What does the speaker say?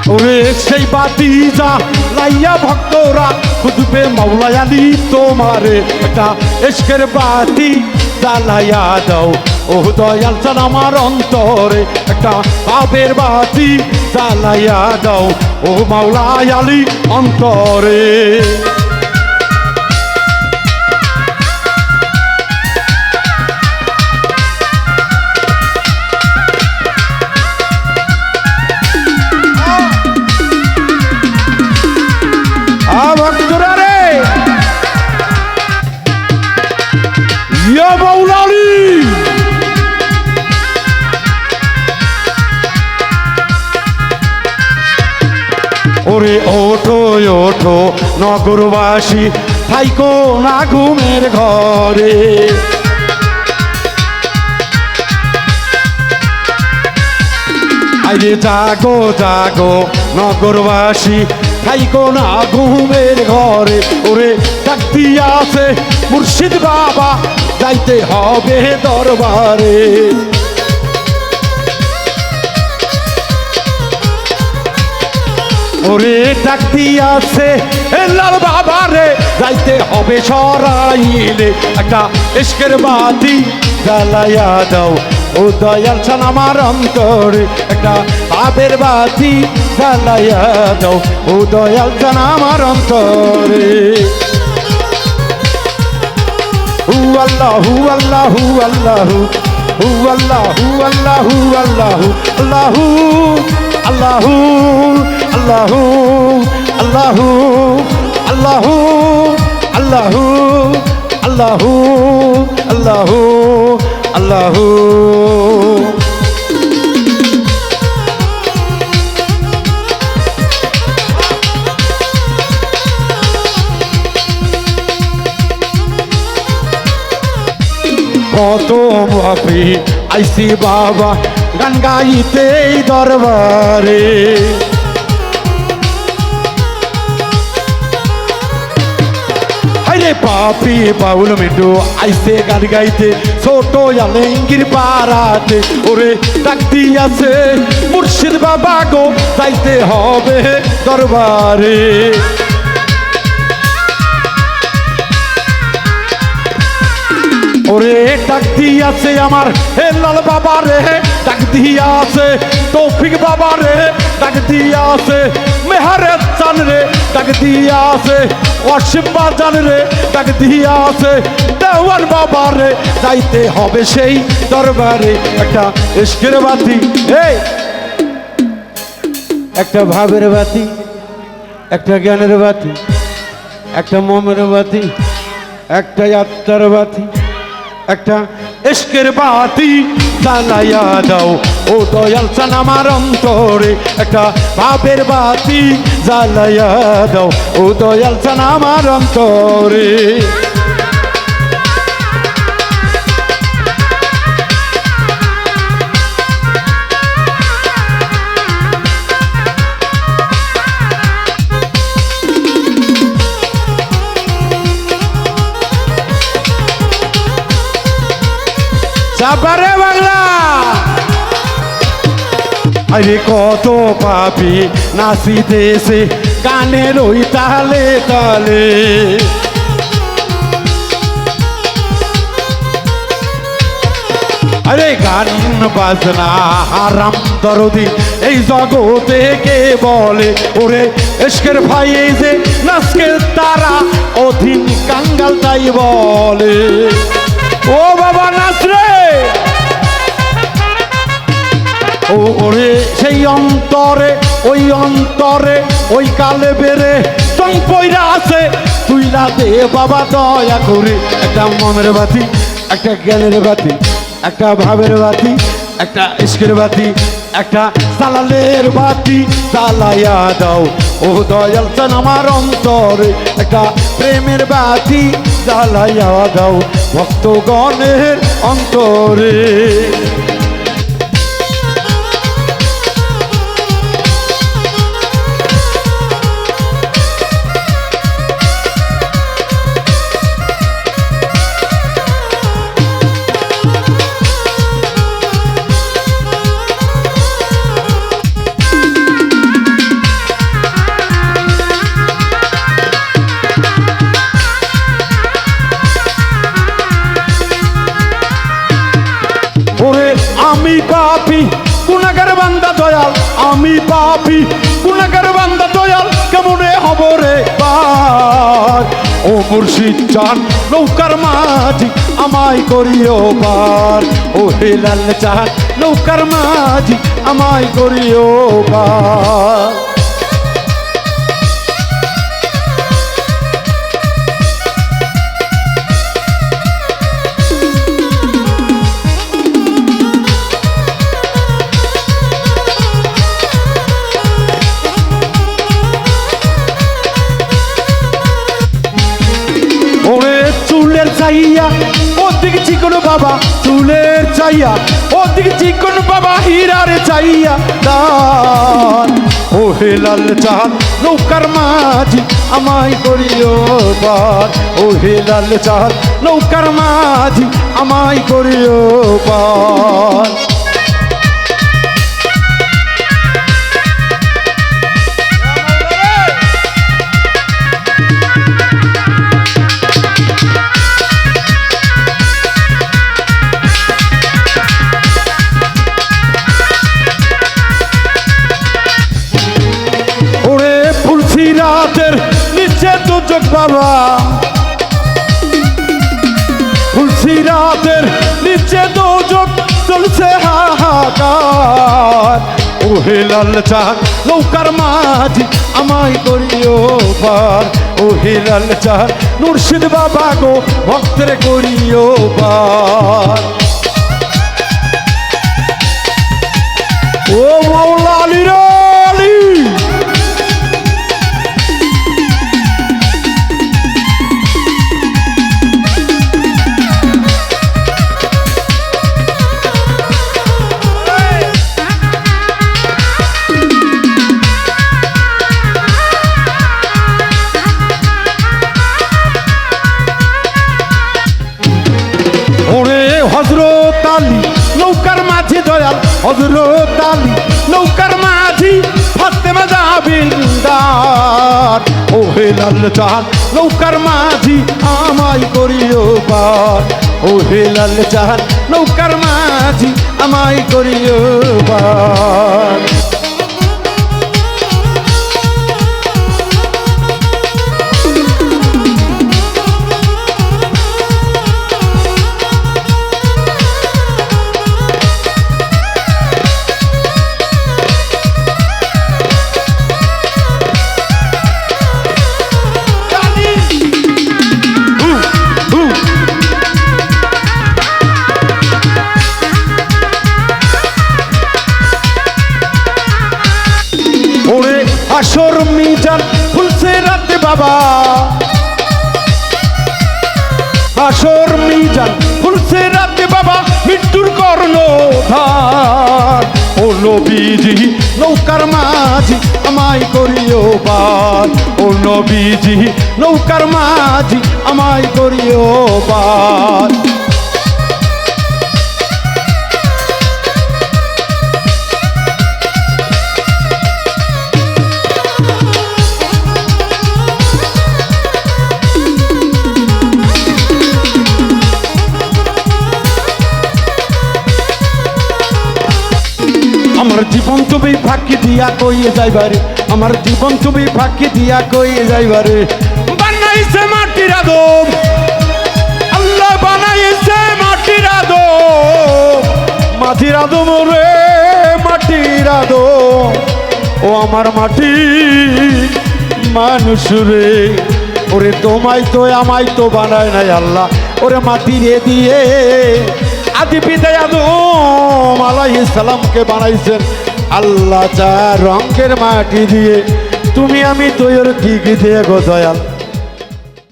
ওরে সেই বাতি যা লাইয়া ভক্তরা খুঁজবে মাওলা আলী তোমারে একটা ইশকের বাতি জ্বালাইয়া দাও ও দয়াল চান আমার অন্তরে একটা পাপের বাতি জ্বালাইয়া দাও ও মাওলা আলী অন্তরে ভক্তরা রে ইয়া মাওলা আলী ওরে ওঠো ওঠো নগরবাসী থাইকো না ঘুমের ঘরে আরে জাগো জাগো নগরবাসী থাইকো না ঘুমের ঘরে ওরে ডাক দিয়াছে মুর্শিদ বাবা যাইতে হবে দরবারে ওরে ডাক দিয়াছে লাল বাবা রে যাইতে হবে সরাইলে একটা ইশকের বাতি জ্বালাইয়া দাও ও দয়াল চান আমার অন্তরে একটা পাপের বাতি জ্বালাইয়া দাও ও দয়াল চান আমার অন্তরে হু আল্লাহ হু আল্লাহ হু আল্লাহ হু আল্লাহ হু আল্লাহ হু আল্লাহ আল্লাহ আল্লাহ আল্লাহ আল্লাহ আল্লাহ আল্লাহ আল্লাহ আল্লাহ কত ভাবি আইসি বাবা গান গাইতে দরবারে আরে পাপি বাউল মিন্টু আইসে গান গাইতে ছোট আলেঙ্গির পাড়াতে ওরে ডাক দিয়াছে মুর্শিদ বাবা গো যাইতে হবে দরবারে ওরে ডাক দিয়াছে আমার হে লাল বাবা রে ডাক দিয়াছে তৌফিক বাবা রে ডাক দিয়াছে মেহারের চান রে ডাক দিয়াছে অসীম বাজান রে ডাক দিয়াছে দেওয়ান বাবা রে যাইতে হবে সেই দরবারে একটা ইশকের বাতি এই একটা ভাবের বাতি একটা জ্ঞানের বাতি একটা মমের বাতি একটা আত্মার বাতি একটা ইশকের বাতি জ্বালাইয়া দাও ও দয়াল চান আমার অন্তরে একটা পাপের বাতি জ্বালাইয়া দাও ও দয়াল চান আমার অন্তরে চাপারে বাংলা আরে কত পাপি নাচিতেছে গানের ওই তালে তালে আরে গান বাজনা হারাম দরদি এই জগতে কে বলে ওরে ইশকের ভাই এই যে নাচকে তারা অধীন কাঙ্গাল তাই বলে ও বাবা নাচ রে ও ওরে সেই অন্তরে ওই কালে বেড়ে টং পয়রা আছে তুই না দে বাবা দয়া করে একটা মনের বাতি একটা জ্ঞানের বাতি একটা ভাবের বাতি একটা ইশকের বাতি একটা সালালের বাতি জ্বালাইয়া দাও ও দয়াল চান আমার অন্তরে একটা প্রেমের বাতি জ্বালাইয়া দাও ভক্তগণের অন্তরে আমি পাপী গুনাহগার বান্দা দয়াল, আমি পাপী গুনাহগার বান্দা দয়াল, কেমনে হব রে পার। ও মুর্শিদ চান নৌকার মাঝি আমায় করিও পার, ও হেলাল চান নৌকার মাঝি আমায় করিও পার। চুলের চাইয়া ওদিক চিকন বাবা, চুলের চাইয়া ওদিক চিকন বাবা, হীরার চাইয়া দান। ও হেলাল চাঁদ নৌকার মাঝি আমায় করিও পার, ও হেলাল চাঁদ নৌকার মাঝি আমায় করিও পার। রাতের নিচে দুচোখ বাবা, ফুলসি রাতের নিচে দুচোখ চলছে হাহাকার। ও হেলাল চাঁদ নৌকার মাঝি আমায় করিও পার, ও হেলাল চাঁদ মুর্শিদ বাবা গো ভক্তের করিও পার। ও মাওলা আলী রে আলী, হযরত আলী নৌকার মাঝি দয়াল, হযরত আলী নৌকার মাঝি, ফাতেমা জাবিন্দার। ও হেলাল চাঁদ নৌকার মাঝি আমায় করিও পার, ও হেলাল চাঁদ নৌকার মাঝি আমায় করিও পার। হাসর মিজান খুলছে রাতে বাবা, হাসর মিজান খুলছে রাতে বাবা, মৃত্যুর কর্ণধার। ও নবীজি নৌকার মাঝি আমায় করিও পার, ও নবীজি নৌকার মাঝি আমায় করিও পার। আমার জীবন তুমি ফাঁকি দিয়া কইয়ে যাইবারে, আমার জীবন তুমি ফাঁকি দিয়া কইয়ে যাইবারে। বানাইছে মাটির আদম, আল্লাহ বানাইছে মাটির আদম, মাটির আদম রে মাটির আদম। ও আমার মাটি মানুষ রে, ওরে তোমায় তো আমায় তো বানায় নাই আল্লাহ, ওরে মাটি রে দিয়ে আদি পিতা আদম আলাইহিস সালামকে বানাইছেন আল্লাহ চার রঙের মাটি দিয়ে। তুমি আমি তৈর কি কি দিয়ে গো দয়াল।